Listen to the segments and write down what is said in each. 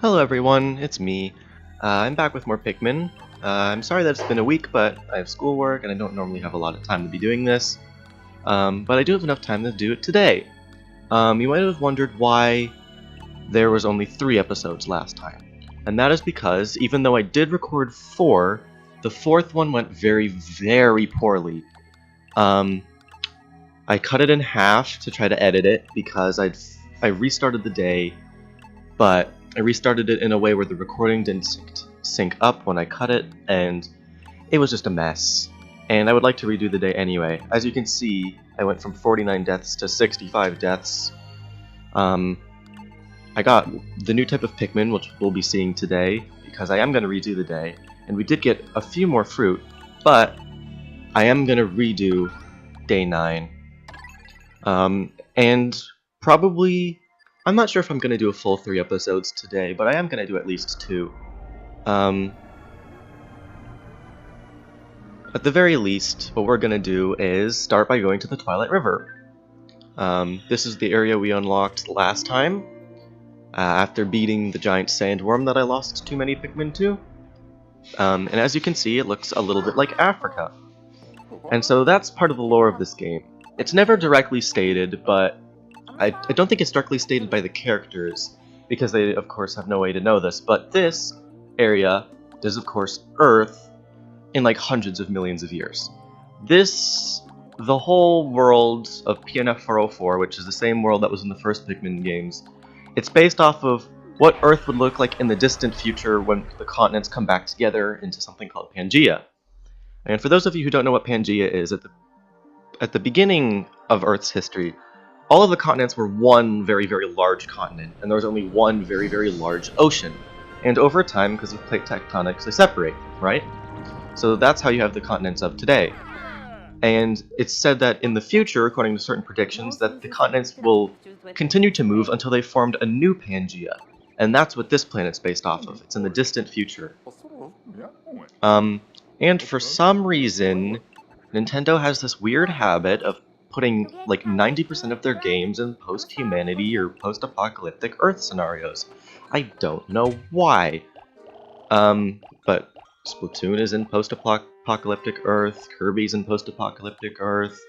Hello everyone, it's me. I'm back with more Pikmin. I'm sorry that it's been a week, but I have schoolwork and I don't normally have a lot of time to be doing this. But I do have enough time to do it today. You might have wondered why there was only 3 episodes last time. And that is because, even though I did record 4, the 4th one went very, very poorly. I cut it in half to try to edit it because I restarted the day, but I restarted it in a way where the recording didn't sync up when I cut it, and it was just a mess. And I would like to redo the day anyway. As you can see, I went from 49 deaths to 65 deaths. I got the new type of Pikmin, which we'll be seeing today, because I am going to redo the day. And we did get a few more fruit, but I am going to redo day 9. And probably... I'm not sure if I'm going to do a full 3 episodes today, but I am going to do at least 2. At the very least, what we're going to do is start by going to the Twilight River. This is the area we unlocked last time, after beating the giant sandworm that I lost too many Pikmin to. And as you can see, it looks a little bit like Africa. And so that's part of the lore of this game. It's never directly stated, but I don't think it's directly stated by the characters, because they, of course, have no way to know this, but this area is, of course, Earth in, like, hundreds of millions of years. The whole world of PNF 404, which is the same world that was in the first Pikmin games, it's based off of what Earth would look like in the distant future when the continents come back together into something called Pangaea. And for those of you who don't know what Pangaea is, at the beginning of Earth's history, all of the continents were one very, very large continent, and there was only one very, very large ocean. And over time, because of plate tectonics, they separate, right? So that's how you have the continents of today. And it's said that in the future, according to certain predictions, that the continents will continue to move until they formed a new Pangaea. And that's what this planet's based off of. It's in the distant future. And for some reason, Nintendo has this weird habit of putting like 90% of their games in post-humanity or post-apocalyptic Earth scenarios. I don't know why. But Splatoon is in post-apocalyptic Earth, Kirby's in post-apocalyptic Earth,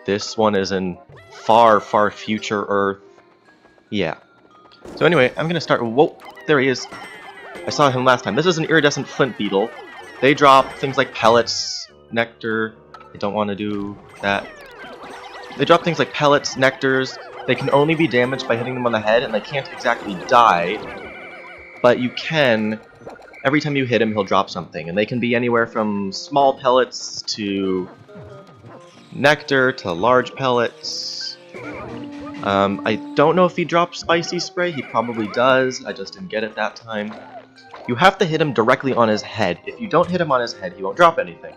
this one is in far, far future Earth. Yeah. So anyway, I'm gonna start... Whoa! There he is! I saw him last time. This is an iridescent flint beetle. They drop things like pellets, nectar. I don't want to do that. They drop things like pellets, nectars. They can only be damaged by hitting them on the head, and they can't exactly die. But you can... Every time you hit him, he'll drop something. And they can be anywhere from small pellets to nectar to large pellets. I don't know if he drops spicy spray. He probably does. I just didn't get it that time. You have to hit him directly on his head. If you don't hit him on his head, he won't drop anything.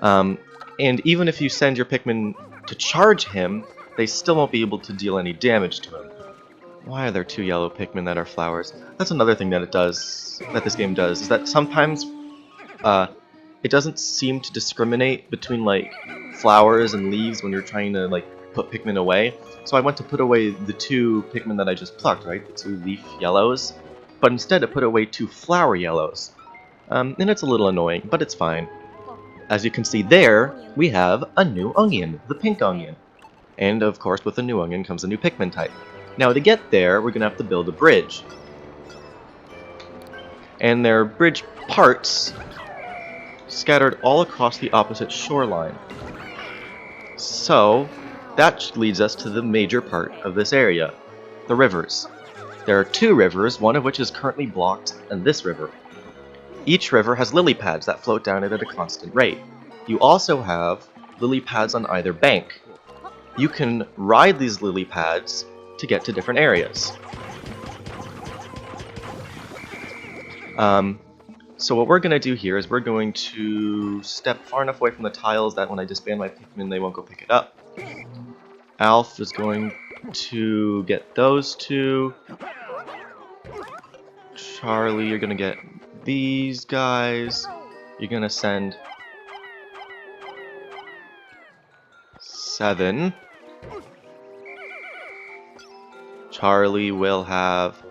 And even if you send your Pikmin to charge him, they still won't be able to deal any damage to him. Why are there 2 yellow Pikmin that are flowers? That's another thing that this game does, is that sometimes it doesn't seem to discriminate between like flowers and leaves when you're trying to like put Pikmin away. So I went to put away the 2 Pikmin that I just plucked, right? The 2 leaf yellows. But instead I put away 2 flower yellows. And it's a little annoying, but it's fine. As you can see there, we have a new onion, the pink onion. And of course, with the new onion comes a new Pikmin type. Now to get there, we're going to have to build a bridge. And there are bridge parts scattered all across the opposite shoreline. So, that leads us to the major part of this area, the rivers. There are 2 rivers, one of which is currently blocked, and this river. Each river has lily pads that float down it at a constant rate. You also have lily pads on either bank. You can ride these lily pads to get to different areas. So what we're going to do here is we're going to step far enough away from the tiles that when I disband my Pikmin they won't go pick it up. Alf is going to get those 2. Charlie, you're going to get these guys. You're going to send 7. Charlie will have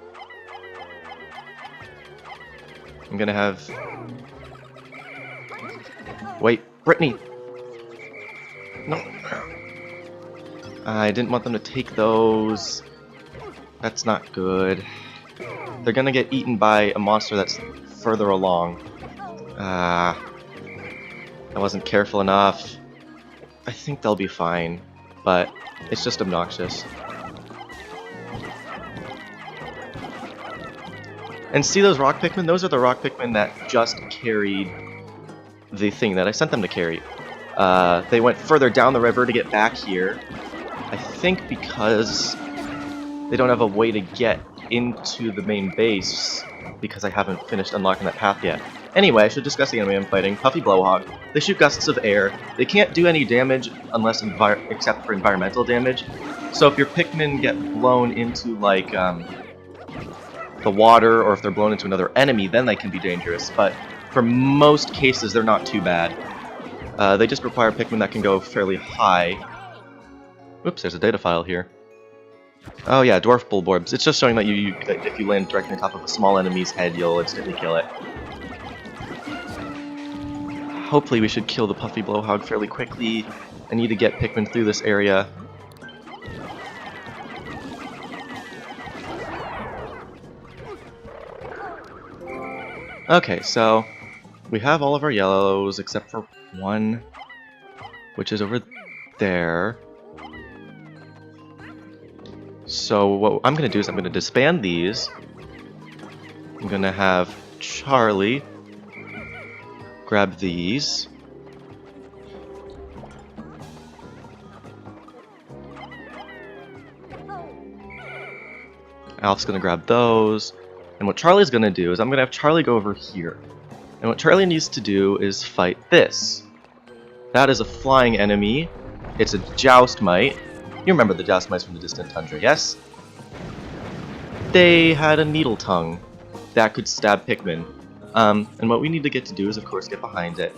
I'm gonna have... Wait, Brittany! No! I didn't want them to take those. That's not good. They're gonna get eaten by a monster that's further along. I wasn't careful enough. I think they'll be fine, but it's just obnoxious. And see those rock Pikmin? Those are the rock Pikmin that just carried the thing that I sent them to carry. They went further down the river to get back here. I think because they don't have a way to get into the main base because I haven't finished unlocking that path yet. Anyway, I should discuss the enemy I'm fighting. Puffy Blowhog. They shoot gusts of air. They can't do any damage unless except for environmental damage. So if your Pikmin get blown into like the water, or if they're blown into another enemy, then they can be dangerous. But for most cases, they're not too bad. They just require Pikmin that can go fairly high. Oops, there's a data file here. Oh yeah, Dwarf Bulborbs. It's just showing that that if you land directly on top of a small enemy's head, you'll instantly kill it. Hopefully we should kill the Puffy Blowhog fairly quickly. I need to get Pikmin through this area. Okay, so we have all of our yellows except for one, which is over there. So what I'm going to do is I'm going to disband these. I'm going to have Charlie grab these. Alf's going to grab those. And what Charlie's going to do is I'm going to have Charlie go over here. And what Charlie needs to do is fight this. That is a flying enemy. It's a Joust Mite. You remember the Joust Mites from the Distant Tundra, yes? They had a needle tongue that could stab Pikmin. And what we need to get to do is, of course, get behind it.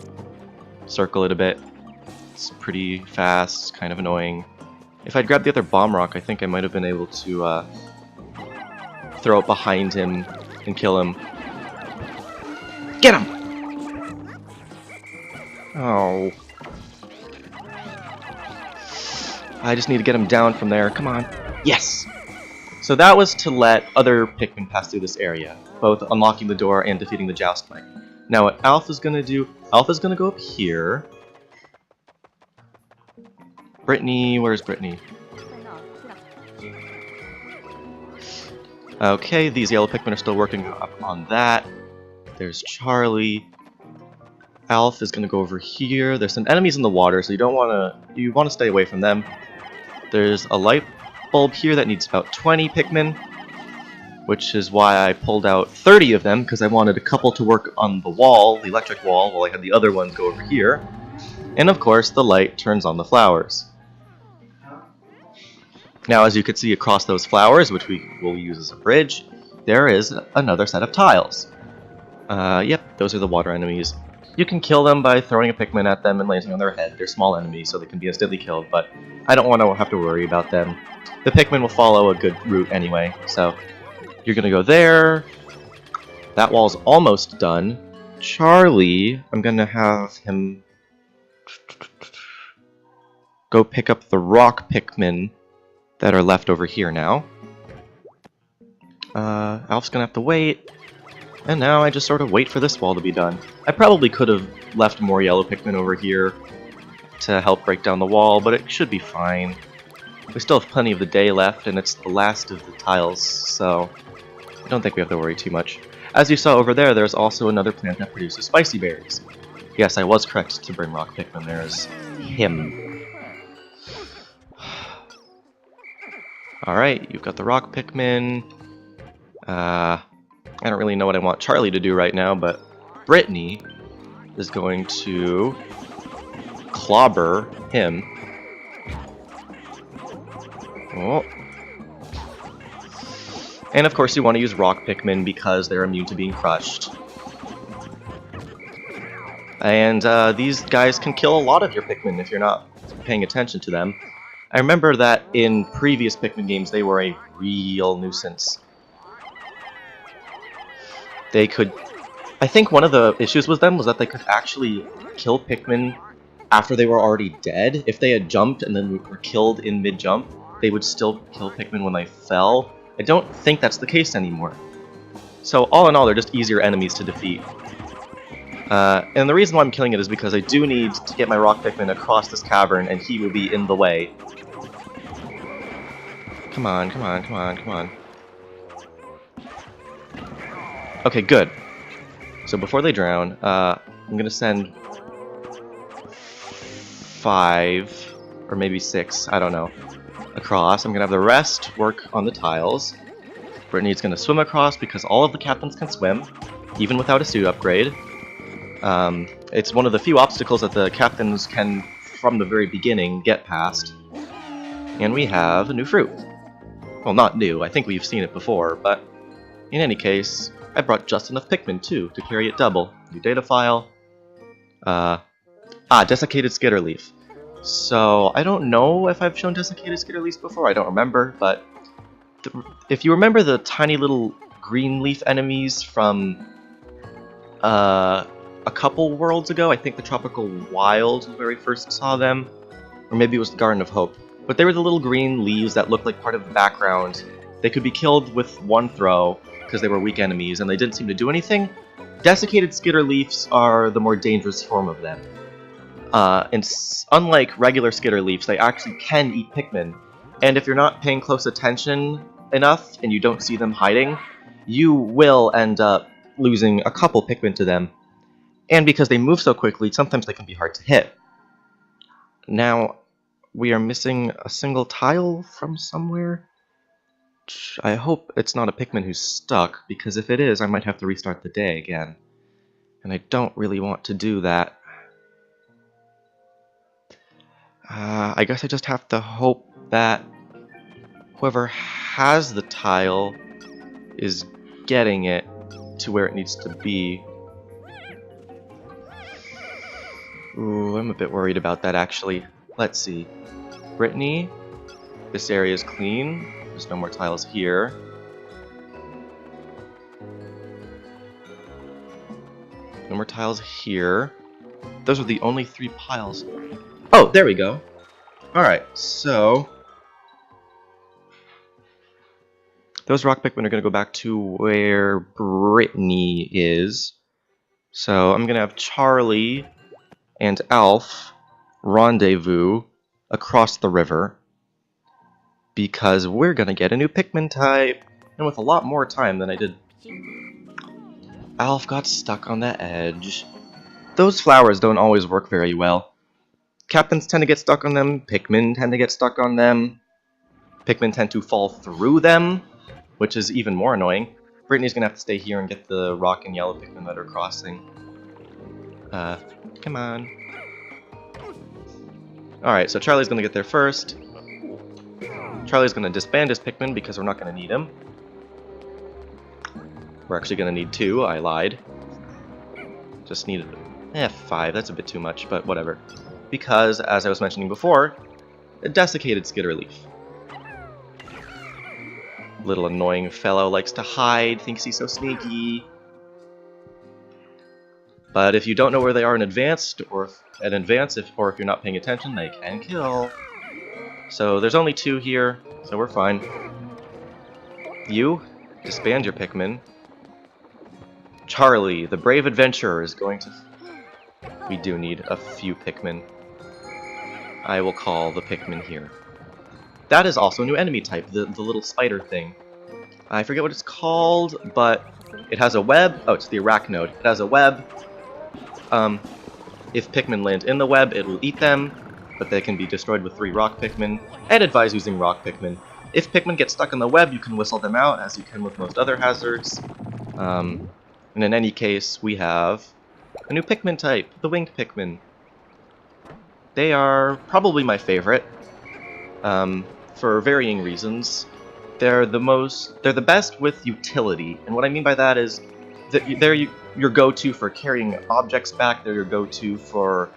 Circle it a bit. It's pretty fast, kind of annoying. If I'd grabbed the other Bomb Rock, I think I might have been able to throw it behind him and kill him. Get him! Oh. I just need to get him down from there. Come on. Yes! So that was to let other Pikmin pass through this area, both unlocking the door and defeating the Joust Mite. Now what Alpha's gonna do, Alpha's gonna go up here. Brittany, where's Brittany? Okay, these yellow Pikmin are still working up on that. There's Charlie. Alpha is gonna go over here. There's some enemies in the water, so you wanna stay away from them. There's a light bulb here that needs about 20 Pikmin, which is why I pulled out 30 of them, because I wanted a couple to work on the wall, the electric wall, while I had the other ones go over here. And of course, the light turns on the flowers. Now, as you can see across those flowers, which we will use as a bridge, there is another set of tiles. Yep, those are the water enemies. You can kill them by throwing a Pikmin at them and landing on their head. They're small enemies, so they can be instantly killed, but I don't want to have to worry about them. The Pikmin will follow a good route anyway, so you're going to go there. That wall's almost done. Charlie, I'm going to have him go pick up the rock Pikmin that are left over here now. Alf's going to have to wait. And now I just sort of wait for this wall to be done. I probably could have left more yellow Pikmin over here to help break down the wall, but it should be fine. We still have plenty of the day left, and it's the last of the tiles, so I don't think we have to worry too much. As you saw over there, there's also another plant that produces spicy berries. Yes, I was correct to bring rock Pikmin. There's him. Alright, you've got the rock Pikmin. I don't really know what I want Charlie to do right now, but Brittany is going to clobber him. Oh. And of course you want to use rock Pikmin because they're immune to being crushed. And these guys can kill a lot of your Pikmin if you're not paying attention to them. I remember that in previous Pikmin games they were a real nuisance. They could I think one of the issues with them was that they could actually kill Pikmin after they were already dead. If they had jumped and then were killed in mid-jump, they would still kill Pikmin when they fell. I don't think that's the case anymore. So all in all, they're just easier enemies to defeat. And the reason why I'm killing it is because I do need to get my rock Pikmin across this cavern, and he will be in the way. Come on, come on, come on, come on. Okay, good. So before they drown, I'm gonna send 5, or maybe 6, I don't know, across. I'm gonna have the rest work on the tiles. Brittany's gonna swim across because all of the captains can swim, even without a suit upgrade. It's one of the few obstacles that the captains can, from the very beginning, get past. And we have a new fruit. Well, not new, I think we've seen it before, but in any case, I brought just enough Pikmin, too, to carry it double. New data file. Desiccated Skitterleaf. So, I don't know if I've shown Desiccated Skitterleaf before, I don't remember, but if you remember the tiny little green leaf enemies from a couple worlds ago, I think the Tropical Wilds was where we first saw them, or maybe it was the Garden of Hope. But they were the little green leaves that looked like part of the background. They could be killed with one throw, because they were weak enemies, and they didn't seem to do anything. Desiccated Skitterleafs are the more dangerous form of them. Unlike regular Skitterleafs, they actually can eat Pikmin. And if you're not paying close attention enough, and you don't see them hiding, you will end up losing a couple Pikmin to them. And because they move so quickly, sometimes they can be hard to hit. Now, we are missing a single tile from somewhere. I hope it's not a Pikmin who's stuck, because if it is, I might have to restart the day again. And I don't really want to do that. I guess I just have to hope that whoever has the tile is getting it to where it needs to be. Ooh, I'm a bit worried about that, actually. Let's see. Brittany, this area is clean. There's no more tiles here. No more tiles here. Those are the only 3 piles. Oh, there we go. Alright, so those rock Pikmin are going to go back to where Brittany is. So I'm going to have Charlie and Alf rendezvous across the river, because we're going to get a new Pikmin type, and with a lot more time than I did. Alf got stuck on the edge. Those flowers don't always work very well. Captains tend to get stuck on them, Pikmin tend to get stuck on them, Pikmin tend to fall through them, which is even more annoying. Brittany's gonna have to stay here and get the rock and yellow Pikmin that are crossing. Come on. Alright, so Charlie's gonna get there first. Charlie's gonna disband his Pikmin because we're not gonna need him. We're actually gonna need 2, I lied. Just needed 5, that's a bit too much, but whatever. Because, as I was mentioning before, a desiccated Skitterleaf. Little annoying fellow likes to hide, thinks he's so sneaky. But if you don't know where they are in advance, or if you're not paying attention, they can kill. So there's only 2 here, so we're fine. You, disband your Pikmin. Charlie, the brave adventurer, is going to... We do need a few Pikmin. I will call the Pikmin here. That is also a new enemy type, the little spider thing. I forget what it's called, but it has a web. Oh, it's the arachnode. It has a web. If Pikmin land in the web, it will eat them, but they can be destroyed with 3 rock Pikmin. I'd advise using rock Pikmin. If Pikmin get stuck in the web, you can whistle them out, as you can with most other hazards. And in any case, we have a new Pikmin type, the winged Pikmin. They are probably my favorite, for varying reasons. They're the best with utility, and what I mean by that is that they're your go-to for carrying objects back. They're your go-to for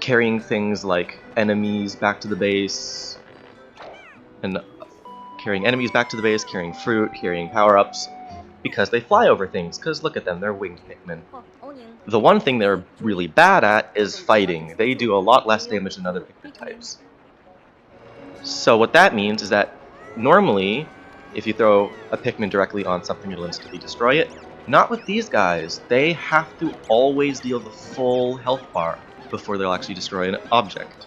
carrying things like enemies back to the base, and carrying fruit, carrying power-ups. because they fly over things, because look at them, they're winged Pikmin. The one thing they're really bad at is fighting. They do a lot less damage than other Pikmin types. So what that means is that normally, if you throw a Pikmin directly on something, it'll instantly destroy it. Not with these guys. They have to always deal the full health bar before they'll actually destroy an object.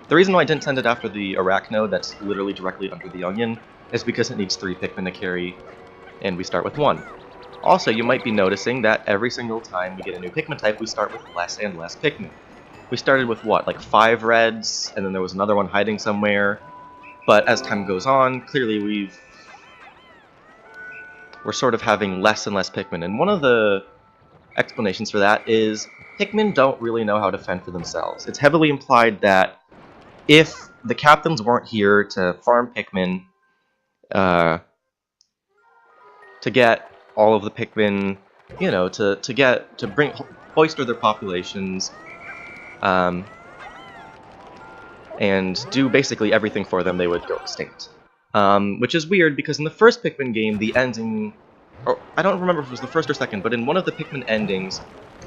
The reason why I didn't send it after the Arachnode that's literally directly under the Onion is because it needs 3 Pikmin to carry, and we start with 1. Also, you might be noticing that every single time we get a new Pikmin type, we start with less and less Pikmin. We started with what, like 5 reds, and then there was another one hiding somewhere. But as time goes on, clearly we're sort of having less and less Pikmin. And one of the explanations for that is Pikmin don't really know how to fend for themselves. It's heavily implied that if the captains weren't here to farm Pikmin, to get all of the Pikmin, you know, to bolster their populations, and do basically everything for them, they would go extinct. Which is weird, because in the first Pikmin game, the ending, or I don't remember if it was the first or second, but in one of the Pikmin endings,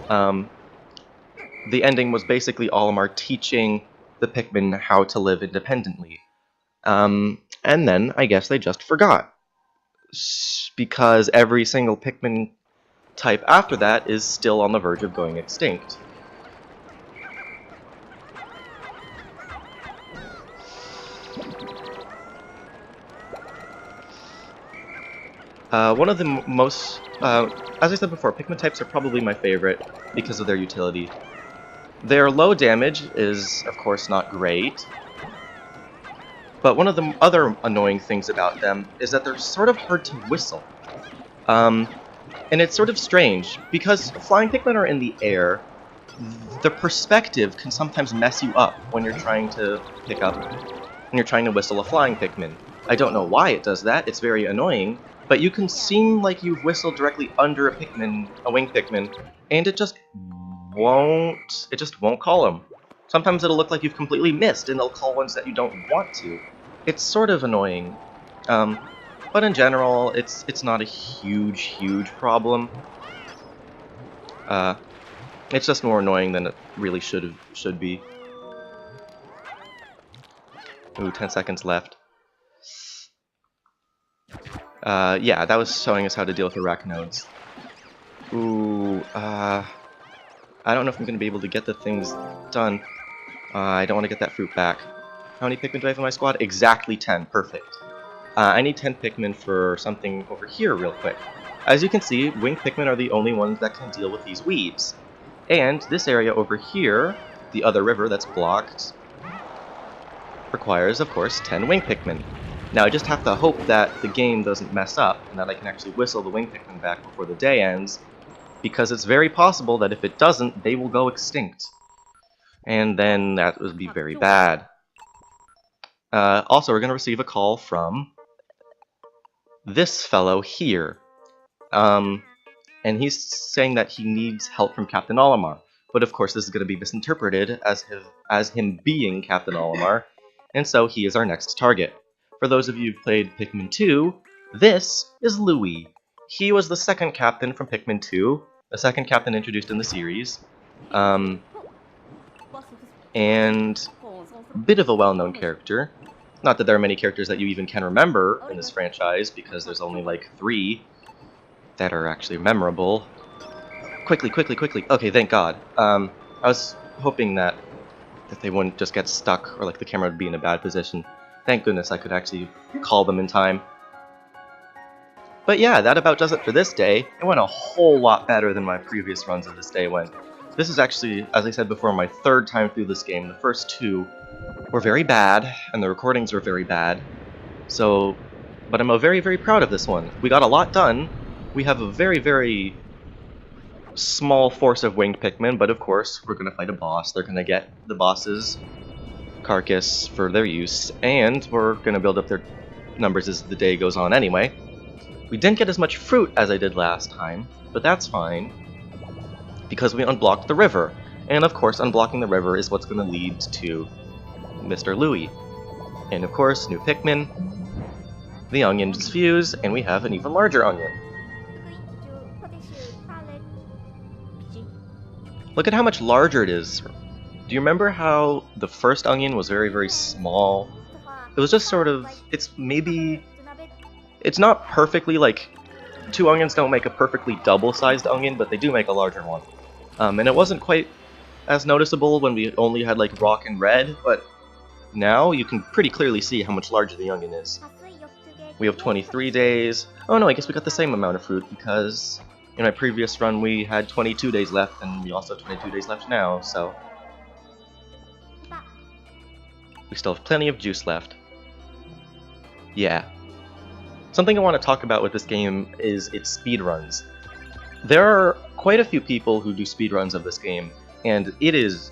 the ending was basically Olimar teaching the Pikmin how to live independently. And then, I guess they just forgot. Because every single Pikmin type after that is still on the verge of going extinct. One of the most, as I said before, Pikmin types are probably my favorite because of their utility. Their low damage is, of course, not great, but one of the other annoying things about them is that they're sort of hard to whistle. And it's sort of strange, because flying Pikmin are in the air, the perspective can sometimes mess you up when you're trying to whistle a flying Pikmin. I don't know why it does that, it's very annoying, but you can seem like you've whistled directly under a winged Pikmin, and it just won't call them. Sometimes it'll look like you've completely missed, and it'll call ones that you don't want to. It's sort of annoying, but in general, it's not a huge problem. It's just more annoying than it really should be. Ooh, 10 seconds left. Yeah, that was showing us how to deal with Arachnodes. Ooh, I don't know if I'm going to be able to get the things done. I don't want to get that fruit back. How many Pikmin do I have in my squad? Exactly 10. Perfect. I need 10 Pikmin for something over here real quick. As you can see, winged Pikmin are the only ones that can deal with these weeds. And this area over here, the other river that's blocked, requires, of course, 10 winged Pikmin. Now I just have to hope that the game doesn't mess up, and that I can actually whistle the winged Pikmin back before the day ends, because it's very possible that if it doesn't, they will go extinct. And then that would be very bad. Also, we're going to receive a call from this fellow here. And he's saying that he needs help from Captain Olimar. But of course this is going to be misinterpreted as him being Captain Olimar, and so he is our next target. For those of you who've played Pikmin 2, this is Louie. He was the second captain from Pikmin 2, the second captain introduced in the series, and a bit of a well-known character. Not that there are many characters that you even can remember in this franchise, because there's only like 3 that are actually memorable. Quickly! Okay, thank God. I was hoping that they wouldn't just get stuck, or like the camera would be in a bad position. Thank goodness I could actually call them in time. But yeah, that about does it for this day. It went a whole lot better than my previous runs of this day went. This is actually, as I said before, my 3rd time through this game. The first 2 were very bad, and the recordings were very bad. So, but I'm very proud of this one. We got a lot done. We have a very small force of winged Pikmin, but of course we're gonna fight a boss. They're gonna get the boss's carcass for their use, and we're gonna build up their numbers as the day goes on anyway. We didn't get as much fruit as I did last time, but that's fine, because we unblocked the river. And of course, unblocking the river is what's gonna lead to Mr. Louie. And of course, new Pikmin, the onions fuse, and we have an even larger onion. Look at how much larger it is. Do you remember how the first onion was very, very small? It was just sort of, it's not perfectly like, 2 onions don't make a perfectly double-sized onion, but they do make a larger one. And it wasn't quite as noticeable when we only had like rock and red, but now you can pretty clearly see how much larger the onion is. We have 23 days. Oh no, I guess we got the same amount of fruit because in my previous run we had 22 days left, and we also have 22 days left now, so we still have plenty of juice left. Yeah. Something I want to talk about with this game is its speedruns. There are quite a few people who do speedruns of this game, and it is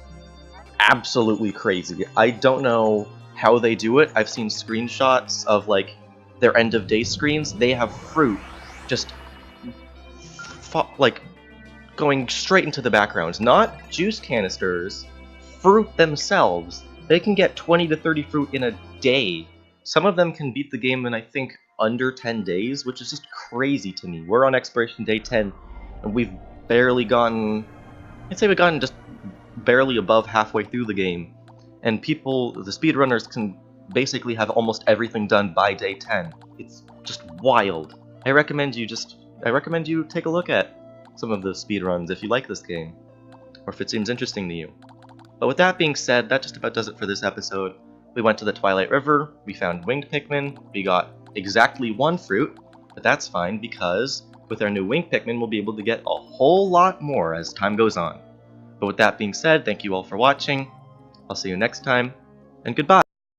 absolutely crazy. I don't know how they do it. I've seen screenshots of like their end of day screens. They have fruit just like going straight into the background. Not juice canisters, fruit themselves. They can get 20 to 30 fruit in a day. Some of them can beat the game in, I think, under 10 days, which is just crazy to me. We're on expiration day 10, and we've barely gotten... I'd say we've gotten just barely above halfway through the game. And people, the speedrunners, can basically have almost everything done by day 10. It's just wild. I recommend you take a look at some of the speedruns if you like this game, or if it seems interesting to you. But with that being said, that just about does it for this episode. We went to the Twilight River, we found winged Pikmin, we got exactly 1 fruit, but that's fine because with our new winged Pikmin we'll be able to get a whole lot more as time goes on. But with that being said, thank you all for watching, I'll see you next time, and goodbye!